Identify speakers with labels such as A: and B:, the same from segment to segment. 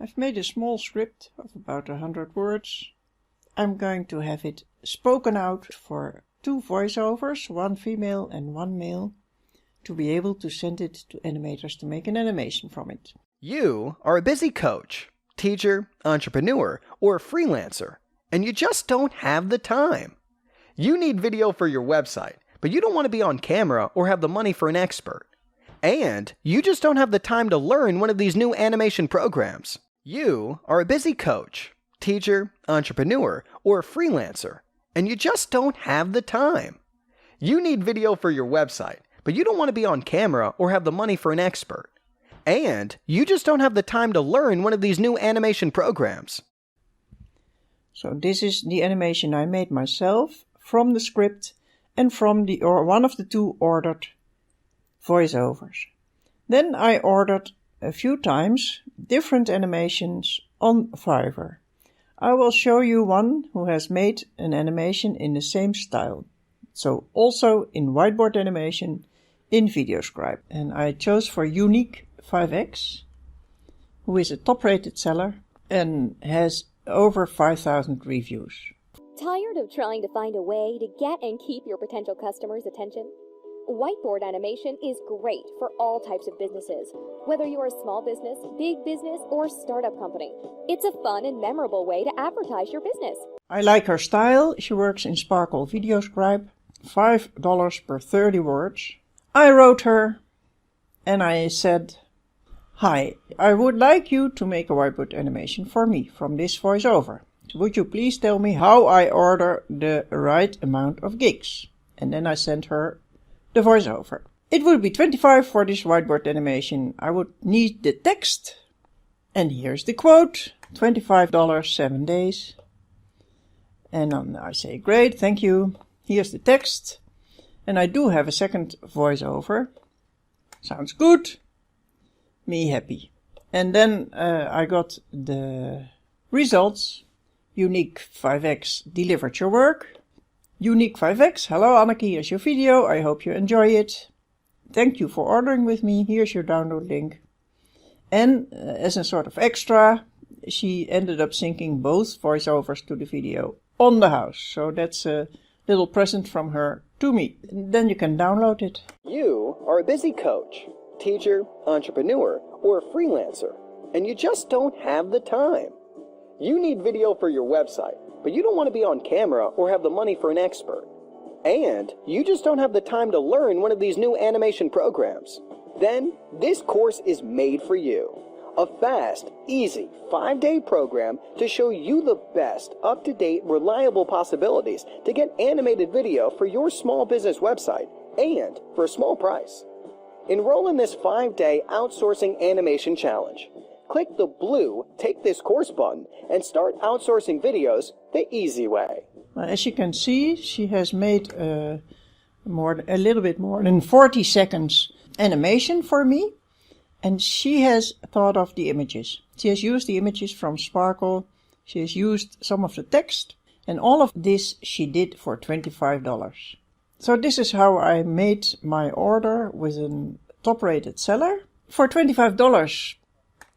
A: I've made a small script of about 100 words. I'm going to have it spoken out for 2 voiceovers, one female and one male, to be able to send it to animators to make an animation from it.
B: You are a busy coach, teacher, entrepreneur, or freelancer, and you just don't have the time. You need video for your website, but you don't want to be on camera or have the money for an expert. And you just don't have the time to learn one of these new animation programs. You are a busy coach, teacher, entrepreneur, or freelancer, and you just don't have the time. You need video for your website, but you don't want to be on camera or have the money for an expert. And you just don't have the time to learn one of these new animation programs.
A: So this is the animation I made myself from the script and from one of the 2 ordered voiceovers. Then I ordered a few times different animations on Fiverr. I will show you one who has made an animation in the same style. So also in whiteboard animation in VideoScribe. And I chose for Unique 5X, who is a top-rated seller and has over 5,000 reviews.
C: Tired of trying to find a way to get and keep your potential customers' attention? Whiteboard animation is great for all types of businesses. Whether you're a small business, big business, or startup company, it's a fun and memorable way to advertise your business.
A: I like her style. She works in Sparkle VideoScribe, $5 per 30 words. I wrote her and I said, "Hi, I would like you to make a whiteboard animation for me from this voiceover. Would you please tell me how I order the right amount of gigs?" And then I sent her the voiceover. It would be $25 for this whiteboard animation. I would need the text. And here's the quote, $25, 7 days. And then I say, great, thank you. Here's the text. And I do have a second voiceover. Sounds good. Me happy. And then I got the results. Unique 5X delivered your work. Unique 5X, hello Anneke, here's your video. I hope you enjoy it. Thank you for ordering with me. Here's your download link. And as a sort of extra, she ended up syncing both voiceovers to the video on the house. So that's a little present from her to me. And then you can download it.
B: You are a busy coach, teacher, entrepreneur, or freelancer, and you just don't have the time. You need video for your website, but you don't want to be on camera or have the money for an expert. And you just don't have the time to learn one of these new animation programs. Then this course is made for you. A fast, easy, 5-day program to show you the best, up-to-date, reliable possibilities to get animated video for your small business website and for a small price. Enroll in this 5-day outsourcing animation challenge. Click the blue Take This Course button and start outsourcing videos the easy way.
A: As you can see, she has made a little bit more than 40 seconds animation for me. And she has thought of the images. She has used the images from Sparkle. She has used some of the text. And all of this she did for $25. So this is how I made my order with a top-rated seller. For $25,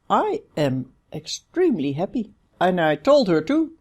A: I am extremely happy. And I told her too.